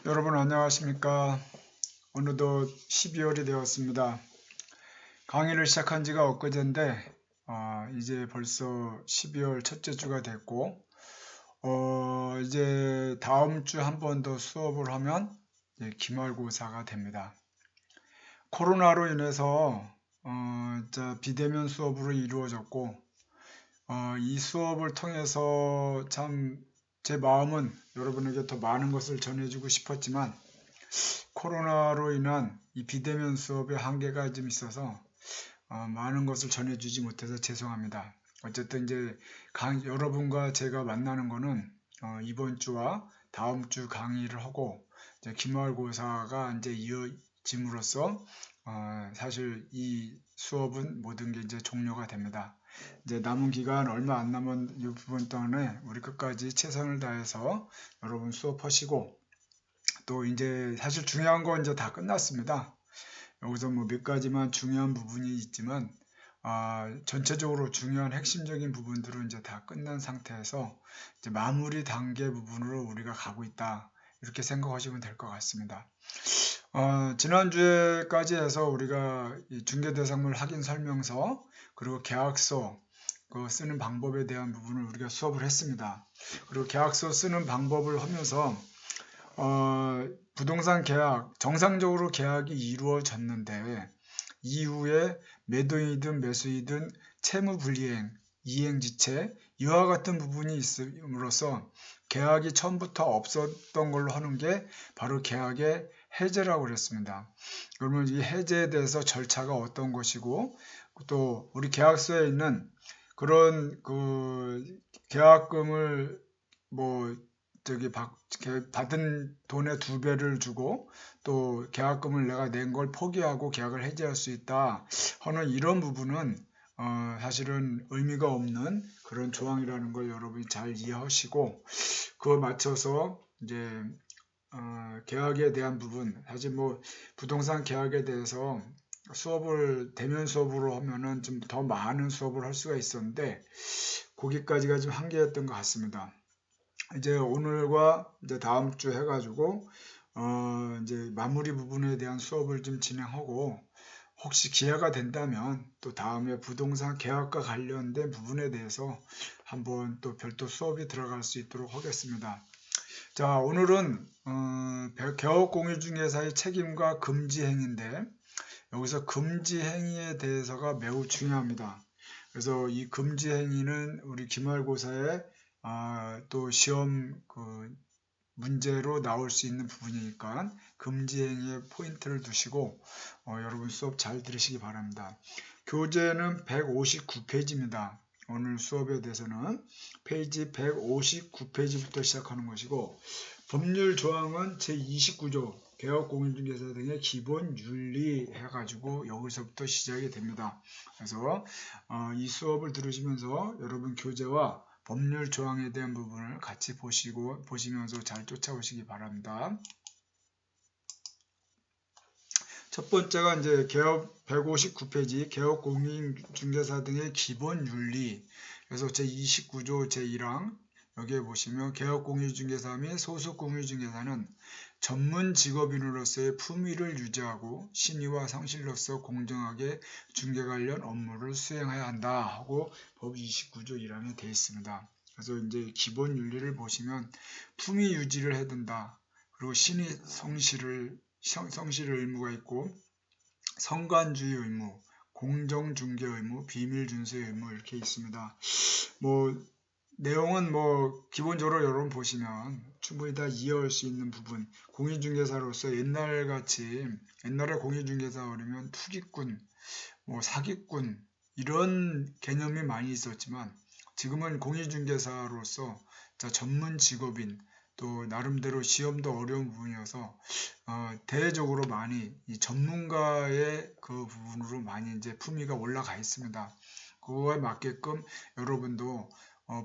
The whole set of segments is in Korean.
여러분 안녕하십니까? 어느덧 12월이 되었습니다. 강의를 시작한 지가 엊그제인데 이제 벌써 12월 첫째 주가 됐고 이제 다음 주 한 번 더 수업을 하면 이제 기말고사가 됩니다. 코로나로 인해서 비대면 수업으로 이루어졌고 이 수업을 통해서 참 제 마음은 여러분에게 더 많은 것을 전해주고 싶었지만 코로나로 인한 이 비대면 수업의 한계가 좀 있어서 많은 것을 전해주지 못해서 죄송합니다. 어쨌든 이제 여러분과 제가 만나는 거는 이번 주와 다음 주 강의를 하고 이제 기말고사가 이제 이어짐으로써 사실 이 수업은 모든 게 이제 종료가 됩니다. 이제 남은 기간 얼마 안 남은 이 부분 동안에 우리 끝까지 최선을 다해서 여러분 수업하시고 또 이제 사실 중요한 건 이제 다 끝났습니다. 여기서 뭐 몇 가지만 중요한 부분이 있지만 전체적으로 중요한 핵심적인 부분들은 이제 다 끝난 상태에서 이제 마무리 단계 부분으로 우리가 가고 있다. 이렇게 생각하시면 될 것 같습니다. 지난주에까지 해서 우리가 이 중개대상물 확인 설명서 그리고 계약서 그 쓰는 방법에 대한 부분을 우리가 수업을 했습니다. 그리고 계약서 쓰는 방법을 하면서 부동산 계약, 정상적으로 계약이 이루어졌는데 이후에 매도이든 매수이든 채무불이행, 이행지체 이와 같은 부분이 있음으로써 계약이 처음부터 없었던 걸로 하는 게 바로 계약의 해제라고 그랬습니다. 그러면 이 해제에 대해서 절차가 어떤 것이고 또 우리 계약서에 있는 그런 그 계약금을 뭐 받은 돈의 2배를 주고 또 계약금을 내가 낸 걸 포기하고 계약을 해지할 수 있다 하는 이런 부분은 사실은 의미가 없는 그런 조항이라는 걸 여러분이 잘 이해하시고 그거 맞춰서 이제 계약에 대한 부분 사실 뭐 부동산 계약에 대해서 수업을 대면 수업으로 하면은 좀 더 많은 수업을 할 수가 있었는데 거기까지가 좀 한계였던 것 같습니다. 이제 오늘과 이제 다음 주 해가지고 이제 마무리 부분에 대한 수업을 좀 진행하고 혹시 기회가 된다면 또 다음에 부동산 계약과 관련된 부분에 대해서 한번 또 별도 수업이 들어갈 수 있도록 하겠습니다. 자, 오늘은 개업공유중개사의 책임과 금지 행위인데 여기서 금지 행위에 대해서가 매우 중요합니다. 그래서 이 금지 행위는 우리 기말고사에 또 시험 그 문제로 나올 수 있는 부분이니까 금지 행위에 포인트를 두시고 여러분 수업 잘 들으시기 바랍니다. 교재는 159페이지입니다. 오늘 수업에 대해서는 페이지 159페이지부터 시작하는 것이고 법률 조항은 제29조 개업공인중개사 등의 기본 윤리 해가지고 여기서부터 시작이 됩니다. 그래서 이 수업을 들으시면서 여러분 교재와 법률 조항에 대한 부분을 같이 보시면서 잘 쫓아오시기 바랍니다. 첫 번째가 이제 개업 159페이지 개업공인중개사 등의 기본 윤리 그래서 제29조 제1항 여기에 보시면 개업공인중개사 및 소속공인중개사는 전문 직업인으로서의 품위를 유지하고 신의와 성실로서 공정하게 중개 관련 업무를 수행해야 한다 하고 법 29조 1항에 되어 있습니다. 그래서 이제 기본 윤리를 보시면 품위 유지를 해야 된다. 그리고 신의 성실을 의무가 있고 성관주의 의무, 공정중개 의무, 비밀준수의 의무 이렇게 있습니다. 뭐 내용은 뭐 기본적으로 여러분 보시면 충분히 다 이해할 수 있는 부분 공인중개사로서 옛날에 공인중개사 그러면 투기꾼 뭐 사기꾼 이런 개념이 많이 있었지만 지금은 공인중개사로서 전문 직업인 또 나름대로 시험도 어려운 부분이어서 대외적으로 많이 이 전문가의 그 부분으로 많이 이제 품위가 올라가 있습니다. 그거에 맞게끔 여러분도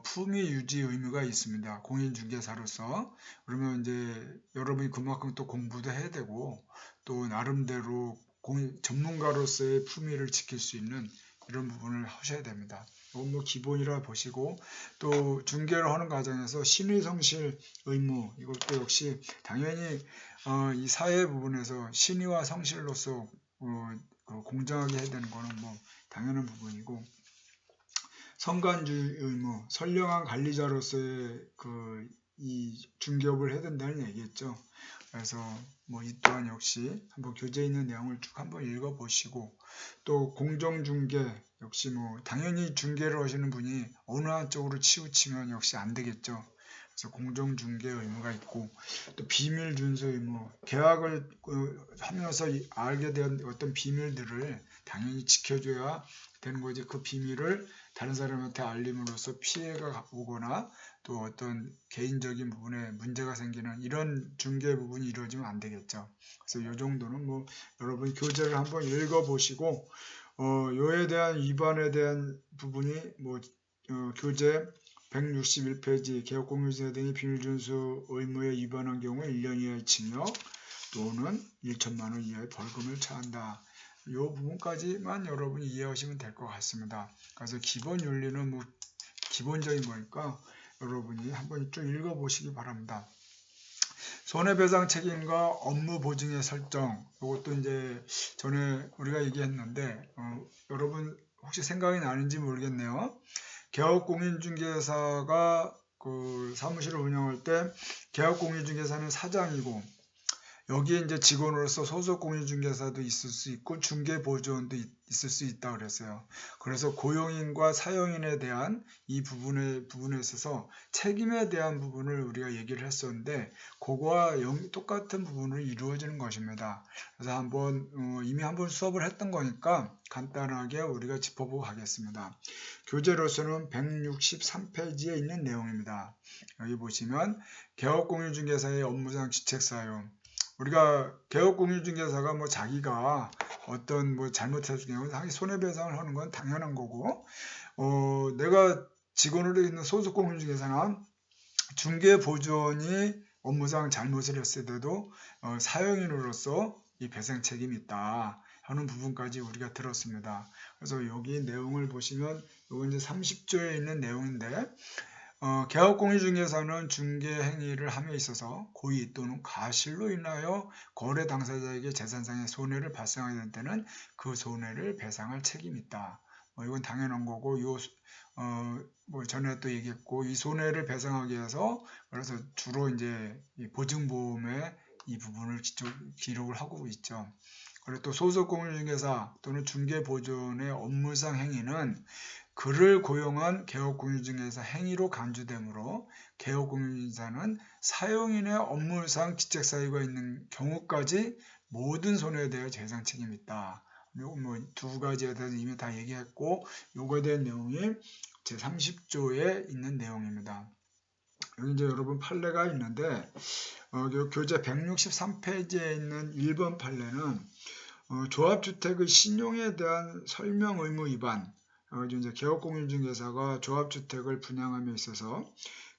품위 유지 의무가 있습니다. 공인중개사로서. 그러면 이제 여러분이 그만큼 또 공부도 해야 되고 또 나름대로 전문가로서의 품위를 지킬 수 있는 이런 부분을 하셔야 됩니다. 이건 뭐 기본이라 보시고, 또 중개를 하는 과정에서 신의 성실 의무, 이것도 역시 당연히 이 사회 부분에서 신의와 성실로서 공정하게 해야 되는 거는 뭐 당연한 부분이고, 성관주의 의무, 선량한 관리자로서의 이 중개업을 해야 된다는 얘기겠죠. 그래서 뭐 이 또한 역시 한번 교재에 있는 내용을 쭉 한번 읽어보시고, 또 공정중개 역시 뭐 당연히 중개를 하시는 분이 어느 한쪽으로 치우치면 역시 안 되겠죠. 그래서 공정중개 의무가 있고, 또 비밀 준수 의무, 계약을 하면서 알게 된 어떤 비밀들을 당연히 지켜줘야 되는 거지. 그 비밀을 다른 사람한테 알림으로써 피해가 오거나 또 어떤 개인적인 부분에 문제가 생기는 이런 중개 부분이 이루어지면 안 되겠죠. 그래서 이 정도는 뭐 여러분 교재를 한번 읽어보시고, 요에 대한 위반에 대한 부분이 뭐 교재 161페이지 개업공유자 등이 비밀준수 의무에 위반한 경우 1년 이하의 징역 또는 1천만 원 이하의 벌금을 처한다. 이 부분까지만 여러분이 이해하시면 될 것 같습니다. 그래서 기본 윤리는 뭐 기본적인 거니까 여러분이 한번 쭉 읽어보시기 바랍니다. 손해배상 책임과 업무 보증의 설정, 이것도 이제 전에 우리가 얘기했는데 여러분 혹시 생각이 나는지 모르겠네요. 개업공인중개사가 그 사무실을 운영할 때 개업공인중개사는 사장이고, 여기에 이제 직원으로서 소속 공인중개사도 있을 수 있고 중개보조원도 있을 수 있다 그랬어요. 그래서 고용인과 사용인에 대한 이 부분에 있어서 책임에 대한 부분을 우리가 얘기를 했었는데, 그거와 똑같은 부분으로 이루어지는 것입니다. 그래서 이미 한번 수업을 했던 거니까 간단하게 우리가 짚어보고 가겠습니다. 교재로서는 163페이지에 있는 내용입니다. 여기 보시면 개업공인중개사의 업무상 지책사유, 우리가 개업공인중개사가 뭐 자기가 어떤 뭐 잘못했을 경우 당연히 손해배상을 하는 건 당연한 거고, 내가 직원으로 있는 소속공인중개사나 중개보조원이 업무상 잘못을 했을 때도 사용인으로서 이 배상 책임이 있다 하는 부분까지 우리가 들었습니다. 그래서 여기 내용을 보시면 이건 이제 30조에 있는 내용인데, 개업공인중개사는 중개행위를 함에 있어서 고의 또는 과실로 인하여 거래 당사자에게 재산상의 손해를 발생하게 될 때는 그 손해를 배상할 책임이 있다. 이건 당연한 거고, 뭐 전에 또 얘기했고, 이 손해를 배상하기 위해서 그래서 주로 이제 이 보증보험에 이 부분을 기록을 하고 있죠. 그리고 또 소속공인중개사 또는 중개보조원의 업무상 행위는 그를 고용한 개업공인중개사 행위로 간주되므로 개업공인중개사는 사용인의 업무상 지책사유가 있는 경우까지 모든 손해에 대해 재상 책임이 있다. 뭐 두 가지에 대해서 이미 다 얘기했고, 요거에 대한 내용이 제 30조에 있는 내용입니다. 여기 이제 여러분 판례가 있는데, 교재 163페이지에 있는 1번 판례는 조합주택의 신용에 대한 설명 의무 위반, 이제 개업공인중개사가 조합주택을 분양함에 있어서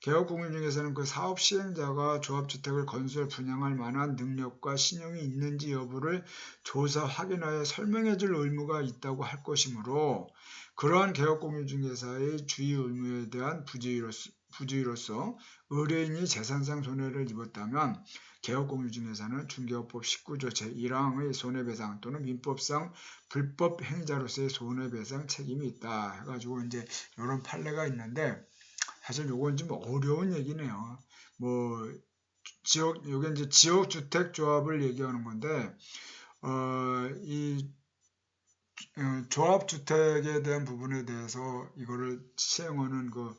개업공인중개사는 그 사업 시행자가 조합주택을 건설 분양할 만한 능력과 신용이 있는지 여부를 조사 확인하여 설명해 줄 의무가 있다고 할 것이므로, 그러한 개업공인중개사의 주의 의무에 대한 부주의로서 의뢰인이 재산상 손해를 입었다면 개업공인중개사는 중개업법 19조 제1항의 손해배상 또는 민법상 불법 행위자로서의 손해배상 책임이 있다 해가지고 이제 이런 판례가 있는데, 사실 요건 좀 어려운 얘기네요. 뭐 요게 이제 지역주택조합을 얘기하는 건데, 이 조합주택에 대한 부분에 대해서 이거를 시행하는 그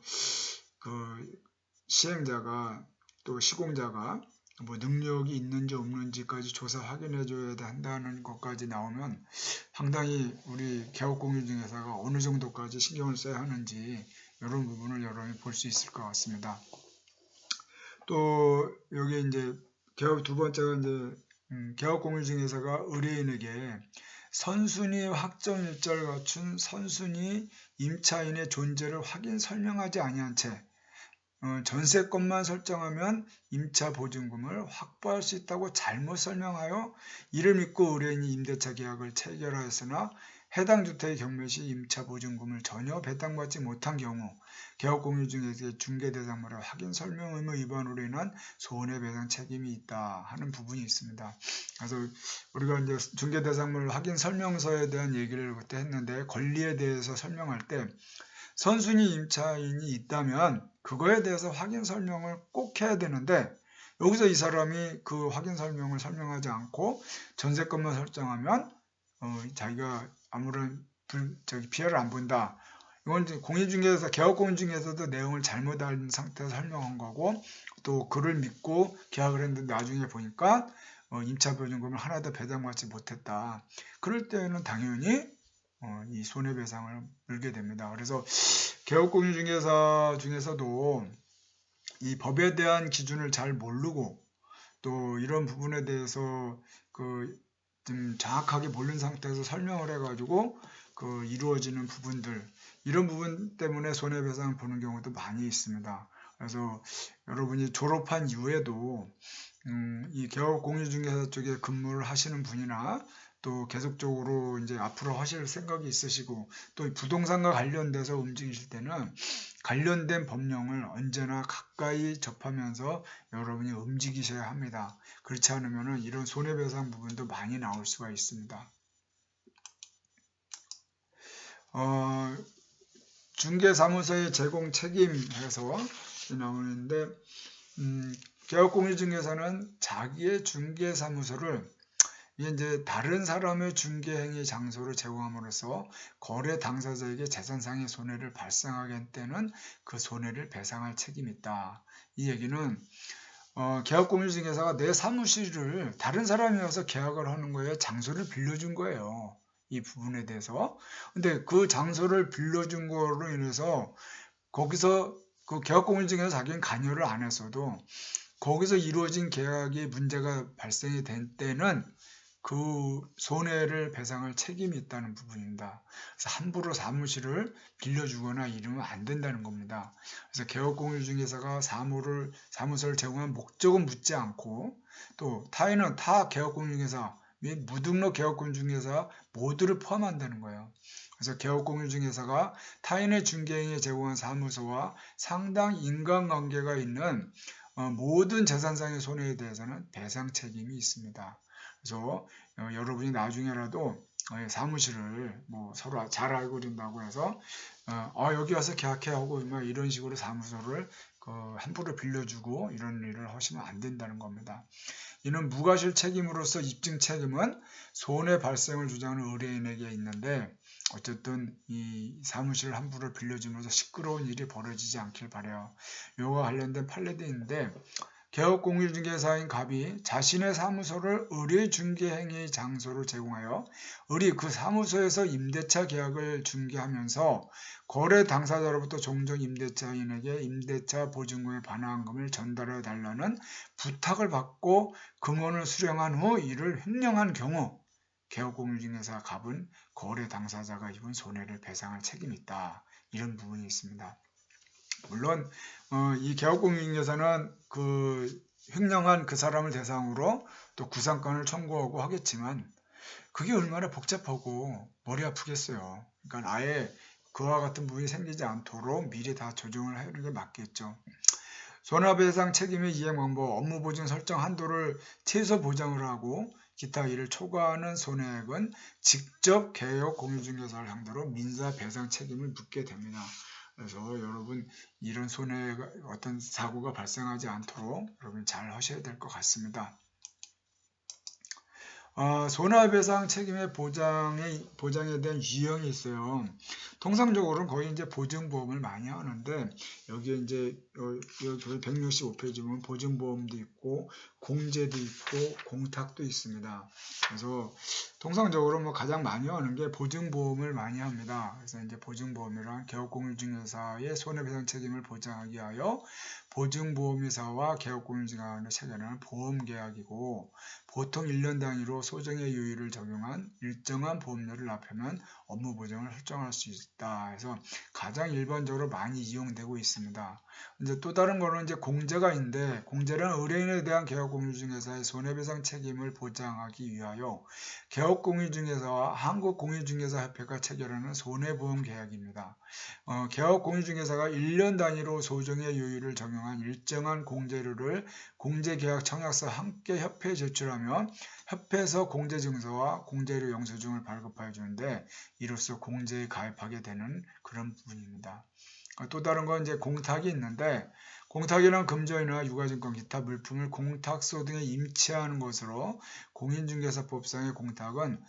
시행자가 또 시공자가 뭐 능력이 있는지 없는지까지 조사 확인해 줘야 한다는 것까지 나오면 상당히 우리 개업공인중개사가 어느 정도까지 신경을 써야 하는지 이런 부분을 여러분이 볼 수 있을 것 같습니다. 또 여기 이제 두 번째가 이제 개업공인중개사가 의뢰인에게 선순위 확정일자를 갖춘 선순위 임차인의 존재를 확인 설명하지 아니한 채 전세권만 설정하면 임차 보증금을 확보할 수 있다고 잘못 설명하여 이를 믿고 의뢰인이 임대차 계약을 체결하였으나 해당 주택의 경매 시 임차 보증금을 전혀 배당받지 못한 경우 개업공유중개사의 중개대상물의 확인 설명 의무 위반으로 인한 손해배상 책임이 있다 하는 부분이 있습니다. 그래서 우리가 이제 중개대상물 확인 설명서에 대한 얘기를 그때 했는데, 권리에 대해서 설명할 때 선순위 임차인이 있다면 그거에 대해서 확인 설명을 꼭 해야 되는데, 여기서 이 사람이 그 확인 설명을 설명하지 않고 전세금만 설정하면 자기가 아무런 피해를 안 본다. 이건 공인중개사, 개업공인중개사도 내용을 잘못 알 상태에서 설명한 거고, 또 그를 믿고 계약을 했는데 나중에 보니까 임차보증금을 하나도 배당받지 못했다. 그럴 때는 당연히 이 손해배상을 물게 됩니다. 그래서 개업공인중개사 중에서도 이 법에 대한 기준을 잘 모르고 또 이런 부분에 대해서 좀 정확하게 모르는 상태에서 설명을 해가지고 이루어지는 부분들, 이런 부분 때문에 손해배상을 보는 경우도 많이 있습니다. 그래서 여러분이 졸업한 이후에도 이 개업공인중개사 쪽에 근무를 하시는 분이나 또 계속적으로 이제 앞으로 하실 생각이 있으시고 또 부동산과 관련돼서 움직이실 때는 관련된 법령을 언제나 가까이 접하면서 여러분이 움직이셔야 합니다. 그렇지 않으면 이런 손해배상 부분도 많이 나올 수가 있습니다. 중개사무소의 제공 책임에서 나오는데, 개업공인중개사는 자기의 중개사무소를 이제 다른 사람의 중개행위 장소로 제공함으로써 거래 당사자에게 재산상의 손해를 발생하게 할 때는 그 손해를 배상할 책임이 있다. 이 얘기는 개업공인중개사가 내 사무실을 다른 사람이 와서 계약을 하는 거예요. 장소를 빌려준 거예요. 이 부분에 대해서. 근데 그 장소를 빌려준 거로 인해서 거기서 그 개업공인중개사 자기는 관여를 안 했어도 거기서 이루어진 계약이 문제가 발생이 된 때는 그 손해를 배상할 책임이 있다는 부분입니다. 그래서 함부로 사무실을 빌려주거나 이러면 안 된다는 겁니다. 그래서 개업공인중개사가 사무소를 제공한 목적은 묻지 않고, 또 타인은 타 개업공인중개사 및 무등록 개업공인중개사 모두를 포함한다는 거예요. 그래서 개업공인중개사가 타인의 중개행위에 제공한 사무소와 상당 인간관계가 있는 모든 재산상의 손해에 대해서는 배상 책임이 있습니다. 그래서 여러분이 나중에라도 사무실을 서로 잘 알고 된다고 해서 여기 와서 계약해 하고 이런 식으로 사무소를 함부로 빌려주고 이런 일을 하시면 안 된다는 겁니다. 이는 무과실 책임으로서 입증 책임은 손해 발생을 주장하는 의뢰인에게 있는데, 어쨌든 이 사무실을 함부로 빌려주면서 시끄러운 일이 벌어지지 않길 바라요. 이와 관련된 판례도 있는데, 개업공인중개사인 갑이 자신의 사무소를 의뢰중개행위 장소로 제공하여 그 사무소에서 임대차 계약을 중개하면서 거래 당사자로부터 종종 임대차인에게 임대차 보증금의 반환금을 전달해 달라는 부탁을 받고 금원을 수령한 후 이를 횡령한 경우 개업공인중개사 갑은 거래 당사자가 입은 손해를 배상할 책임이 있다. 이런 부분이 있습니다. 물론 이 개업공인중개사는 횡령한 그 사람을 대상으로 또 구상권을 청구하고 하겠지만 그게 얼마나 복잡하고 머리 아프겠어요. 그러니까 아예 그와 같은 부분이 생기지 않도록 미리 다 조정을 하는 게 맞겠죠. 손해배상 책임의 이행 방법, 업무 보증 설정 한도를 최소 보장을 하고 기타 이를 초과하는 손해액은 직접 개업공인중개사를 상대로 민사배상 책임을 묻게 됩니다. 그래서 여러분 이런 손해가 어떤 사고가 발생하지 않도록 여러분 잘 하셔야 될 것 같습니다. 손해배상 책임의 보장에 대한 유형이 있어요. 통상적으로는 거의 이제 보증보험을 많이 하는데, 여기에 이제 여기 165페이지 보면 보증보험도 있고 공제도 있고 공탁도 있습니다. 그래서 통상적으로 가장 많이 하는 게 보증보험을 많이 합니다. 그래서 이제 보증보험이란 개업공인중개사의 손해배상 책임을 보장하기 위하여 보증보험회사와 개업공인중개사 간에 체결하는 보험계약이고 보통 1년 단위로 소정의 요율을 적용한 일정한 보험료를 납하면 업무 보증을 설정할 수 있다. 해서 가장 일반적으로 많이 이용되고 있습니다. 이제 또 다른 거는 이제 공제가 있는데 공제는 의뢰인에 대한 개업공인중개사의 손해배상 책임을 보장하기 위하여 개업공인중개사와 한국공인중개사협회가 체결하는 손해보험 계약입니다. 개업공인중개사가 1년 단위로 소정의 요율을 적용한 일정한 공제료를 공제계약 청약서 함께 협회에 제출하면 협회에서 공제증서와 공제료 영수증을 발급하여 주는데 이로써 공제에 가입하게 되는 그런 부분입니다. 또 다른 건 이제 공탁이 있는데 공탁이란 금전이나 유가증권 기타 물품을 공탁소 등에 임차하는 것으로 공인중개사법상의 공탁은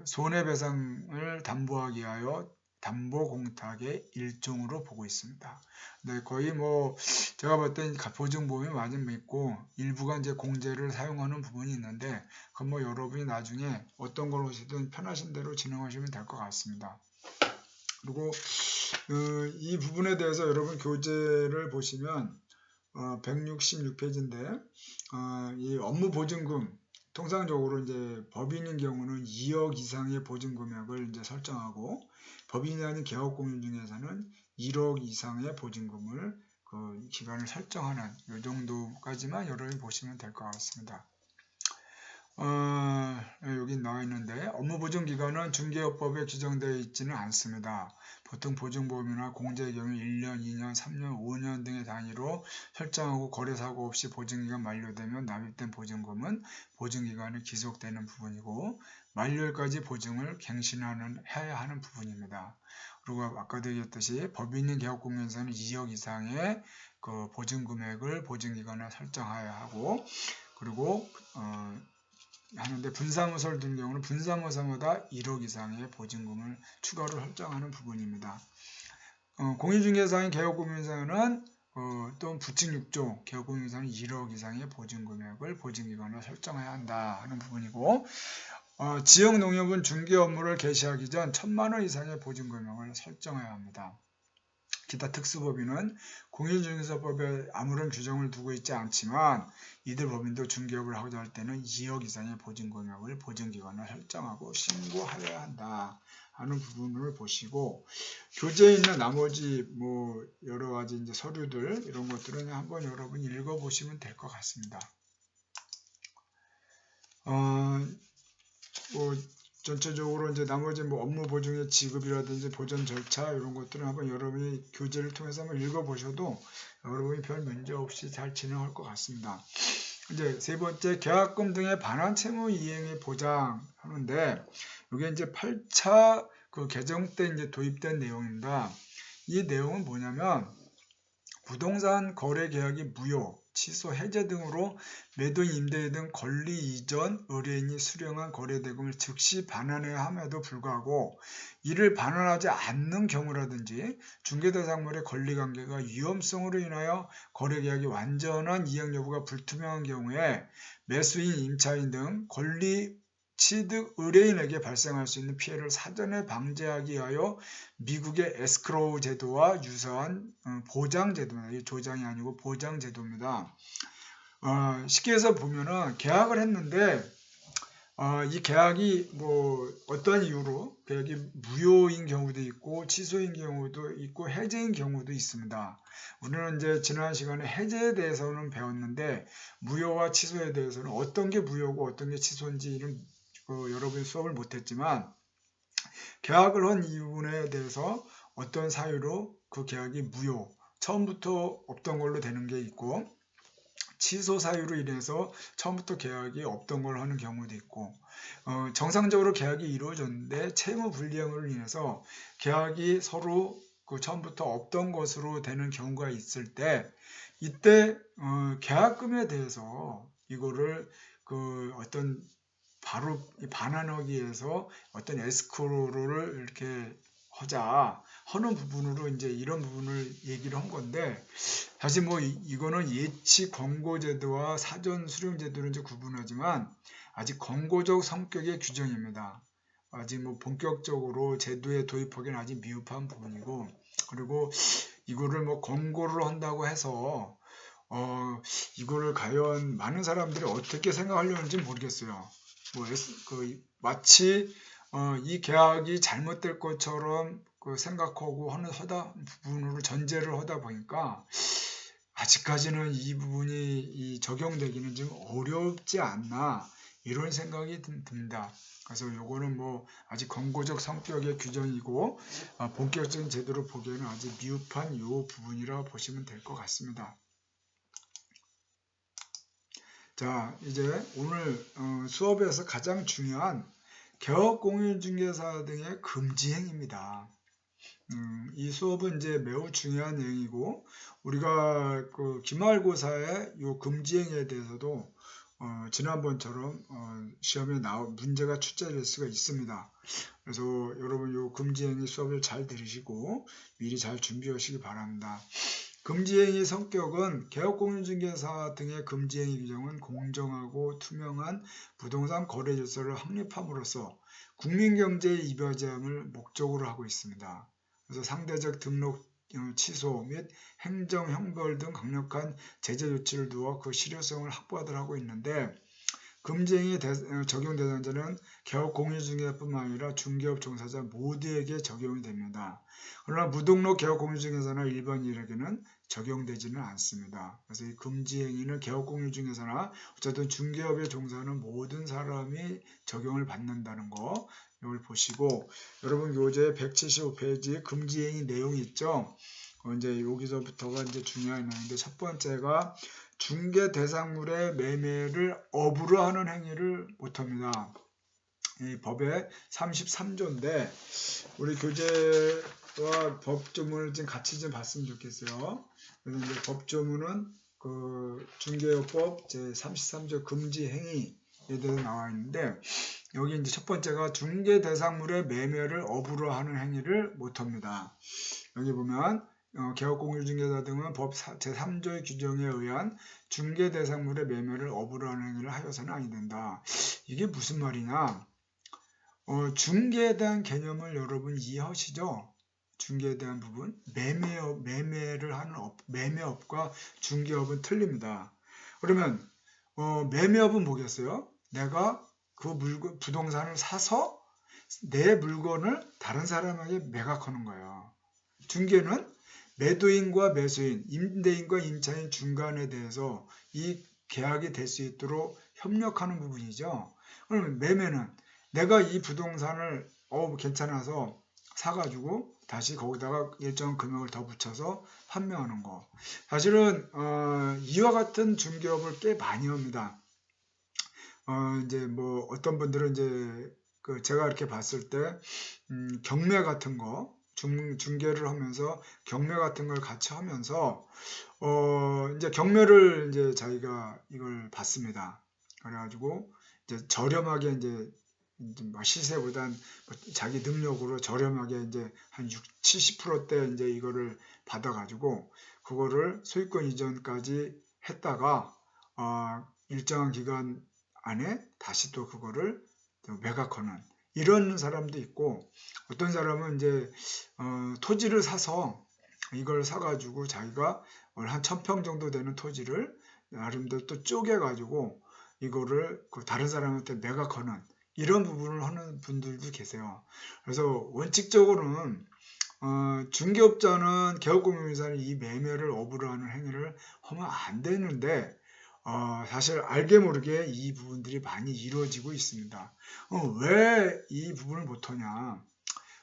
손해배상을 담보하기 위하여 담보공탁의 일종으로 보고 있습니다. 네, 거의 뭐 제가 볼 땐 보증보험이 많이 있고 일부가 이제 공제를 사용하는 부분이 있는데 그건 뭐 여러분이 나중에 어떤 걸 하시든 편하신 대로 진행하시면 될 것 같습니다. 그리고 이 부분에 대해서 여러분 교재를 보시면 166페이지인데 이 업무보증금 통상적으로 이제 법인인 경우는 2억 이상의 보증금액을 이제 설정하고 법인이 아닌 개업공인중개사는 1억 이상의 보증금을 그 기간을 설정하는 이 정도까지만 여러분이 보시면 될 것 같습니다. 여기 나와 있는데 업무보증기간은 중개업법에 규정되어 있지는 않습니다. 보통 보증보험이나 공제의 경우 1년, 2년, 3년, 5년 등의 단위로 설정하고 거래사고 없이 보증기간 만료되면 납입된 보증금은 보증기간이 기속되는 부분이고 만료일까지 보증을 갱신해야 하는 부분입니다. 그리고 아까도 얘기했듯이 법인인 개업공인중개사는 2억 이상의 그 보증금액을 보증기간에 설정해야 하고 그리고 하는데 분사무소를 둔 경우는 분사무소마다 1억 이상의 보증금을 추가로 설정하는 부분입니다. 공인중개사인 개업공인중개사는 또 부칙 6조 개업공인중개사는 1억 이상의 보증금액을 보증기간에 설정해야 한다 하는 부분이고 지역농협은 중개 업무를 개시하기 전 1,000만 원 이상의 보증금액을 설정해야 합니다. 기타 특수법인은 공인중개사법에 아무런 규정을 두고 있지 않지만 이들 법인도 중개업을 하고자 할 때는 2억 이상의 보증금액을 보증기간을 설정하고 신고하여야 한다 하는 부분을 보시고 교재에 있는 나머지 뭐 여러 가지 이제 서류들 이런 것들은 한번 여러분이 읽어보시면 될 것 같습니다. 뭐 전체적으로 이제 나머지 뭐 업무 보증의 지급이라든지 보전 절차 이런 것들은 한번 여러분이 교재를 통해서 한번 읽어보셔도 여러분이 별 문제 없이 잘 진행할 것 같습니다. 이제 세 번째 계약금 등의 반환 채무 이행의 보장하는데 이게 이제 8차 그 개정 때 이제 도입된 내용입니다. 이 내용은 뭐냐면 부동산 거래 계약이 무효, 취소, 해제 등으로 매도, 임대 등 권리 이전 의뢰인이 수령한 거래대금을 즉시 반환해야 함에도 불구하고 이를 반환하지 않는 경우라든지 중개대상물의 권리관계가 위험성으로 인하여 거래계약이 완전한 이행 여부가 불투명한 경우에 매수인, 임차인 등 권리 취득 의뢰인에게 발생할 수 있는 피해를 사전에 방지하기 위하여 미국의 에스크로우 제도와 유사한 보장 제도입니다. 이 조장이 아니고 보장 제도입니다. 쉽게 해서 보면은 계약을 했는데 이 계약이 뭐 어떠한 이유로 계약이 무효인 경우도 있고 취소인 경우도 있고 해제인 경우도 있습니다. 우리는 이제 지난 시간에 해제에 대해서는 배웠는데 무효와 취소에 대해서는 어떤 게 무효고 어떤 게 취소인지는 여러분이 수업을 못했지만 계약을 한 이유에 대해서 어떤 사유로 그 계약이 무효, 처음부터 없던 걸로 되는 게 있고 취소 사유로 인해서 처음부터 계약이 없던 걸 하는 경우도 있고 정상적으로 계약이 이루어졌는데 채무 불이행으로 인해서 계약이 서로 그 처음부터 없던 것으로 되는 경우가 있을 때 이때 계약금에 대해서 이거를 그 어떤 바로 반환하기 위해서 어떤 에스크로를 이렇게 하자 하는 부분으로 이제 이런 부분을 얘기를 한 건데 사실 뭐 이거는 예치 권고 제도와 사전 수령 제도를 이제 구분하지만 아직 권고적 성격의 규정입니다. 아직 뭐 본격적으로 제도에 도입하기는 아직 미흡한 부분이고 그리고 이거를 뭐 권고를 한다고 해서 이거를 과연 많은 사람들이 어떻게 생각하려는지 모르겠어요. 마치 이 계약이 잘못될 것처럼 생각하고 하다 부분으로 전제를 하다 보니까 아직까지는 이 부분이 적용되기는 좀 어렵지 않나 이런 생각이 듭니다. 그래서 요거는 아직 권고적 성격의 규정이고 본격적인 제도로 보기에는 아직 미흡한 요 부분이라 보시면 될 것 같습니다. 자, 이제 오늘 수업에서 가장 중요한 개업공인중개사 등의 금지행위입니다. 이 수업은 이제 매우 중요한 내용이고 우리가 기말고사의 요 금지행위에 대해서도 지난번처럼 시험에 문제가 출제될 수가 있습니다. 그래서 여러분 요 금지행위 수업을 잘 들으시고 미리 잘 준비하시기 바랍니다. 금지행위 성격은 개업공인중개사 등의 금지행위 규정은 공정하고 투명한 부동산 거래 질서를 확립함으로써 국민경제의 이바지함을 목적으로 하고 있습니다. 그래서 상대적 등록 취소 및 행정 형벌 등 강력한 제재 조치를 두어 그 실효성을 확보하도록 하고 있는데 금지행위 적용 대상자는 개업공인중개사뿐만 아니라 중개업 종사자 모두에게 적용이 됩니다. 그러나 무등록 개업공인중개사나 일반인에게는 적용되지는 않습니다. 그래서 이 금지행위는 개업공인중개사나 어쨌든 중개업에 종사하는 모든 사람이 적용을 받는다는 거 이걸 보시고 여러분 교재 175페이지 금지행위 내용이 있죠. 이제 여기서부터가 이제 중요한 내용인데 첫 번째가 중개 대상물의 매매를 업으로 하는 행위를 못합니다. 이 법의 33조인데 우리 교재와 법조문을 좀 같이 좀 봤으면 좋겠어요. 그래서 이제 법조문은 중개요법 제33조 금지 행위에 대해서 나와 있는데 여기 이제 첫 번째가 중개 대상물의 매매를 업으로 하는 행위를 못합니다. 여기 보면 개업공인중개사 등은 법 제3조의 규정에 의한 중개 대상물의 매매를 업으로 하는 행위를 하여서는 아니 된다. 이게 무슨 말이냐? 중개에 대한 개념을 여러분 이해하시죠? 중개에 대한 부분 매매를 하는 매매업과 중개업은 틀립니다. 그러면 매매업은 뭐겠어요? 내가 그 부동산을 사서 내 물건을 다른 사람에게 매각하는 거예요. 중개는 매도인과 매수인, 임대인과 임차인 중간에 대해서 이 계약이 될 수 있도록 협력하는 부분이죠. 그러면 매매는 내가 이 부동산을 괜찮아서 사가지고 다시 거기다가 일정 금액을 더 붙여서 판매하는 거. 사실은 이와 같은 중개업을 꽤 많이 합니다. 이제 어떤 분들은 이제 제가 이렇게 봤을 때 경매 같은 거 중개를 하면서 경매 같은 걸 같이 하면서 이제 경매를 이제 자기가 이걸 받습니다. 그래가지고 이제 저렴하게 이제 시세보단 자기 능력으로 저렴하게 이제 한 70%대 이제 이거를 받아가지고 그거를 소유권 이전까지 했다가 일정한 기간 안에 다시 또 그거를 매각하는 이런 사람도 있고 어떤 사람은 이제 토지를 사서 이걸 사가지고 자기가 한 1000평 정도 되는 토지를 나름대로 또 쪼개가지고 이거를 다른 사람한테 매각하는 이런 부분을 하는 분들도 계세요. 그래서 원칙적으로는 중개업자는 개업공인중개사는 이 매매를 업으로 하는 행위를 하면 안 되는데 사실 알게 모르게 이 부분들이 많이 이루어지고 있습니다. 왜 이 부분을 못하냐?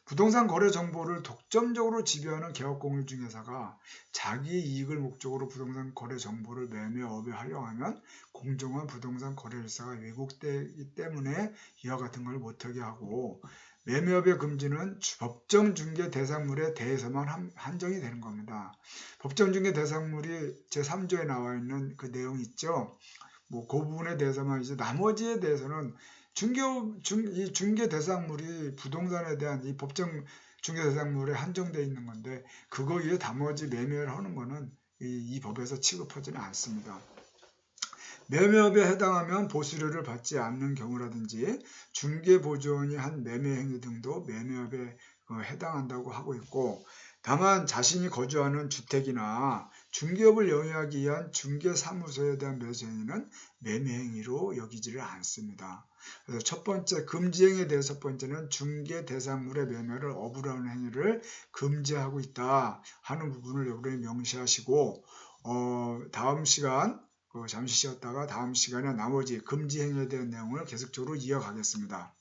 부동산 거래 정보를 독점적으로 지배하는 개업공인중개사가 자기 이익을 목적으로 부동산 거래 정보를 매매업에 활용하면 공정한 부동산 거래 질서가 왜곡되기 때문에 이와 같은 걸 못하게 하고 매매업의 금지는 법정 중개 대상물에 대해서만 한정이 되는 겁니다. 법정 중개 대상물이 제3조에 나와 있는 그 내용 있죠. 그 부분에 대해서만 이제 나머지에 대해서는 이 중개 대상물이 부동산에 대한 이 법정 중개 대상물에 한정되어 있는 건데 그거 위에 나머지 매매를 하는 거는 이 법에서 취급하지는 않습니다. 매매업에 해당하면 보수료를 받지 않는 경우라든지 중개보조원이 한 매매 행위 등도 매매업에 해당한다고 하고 있고 다만 자신이 거주하는 주택이나 중개업을 영위하기 위한 중개사무소에 대한 매수 행위는 매매 행위로 여기지를 않습니다. 그래서 첫 번째 금지행위에 대해서 첫 번째는 중개 대상물의 매매를 업으로 하는 행위를 금지하고 있다 하는 부분을 여러분이 명시하시고 다음 시간 잠시 쉬었다가 다음 시간에 나머지 금지 행위에 대한 내용을 계속적으로 이어가겠습니다.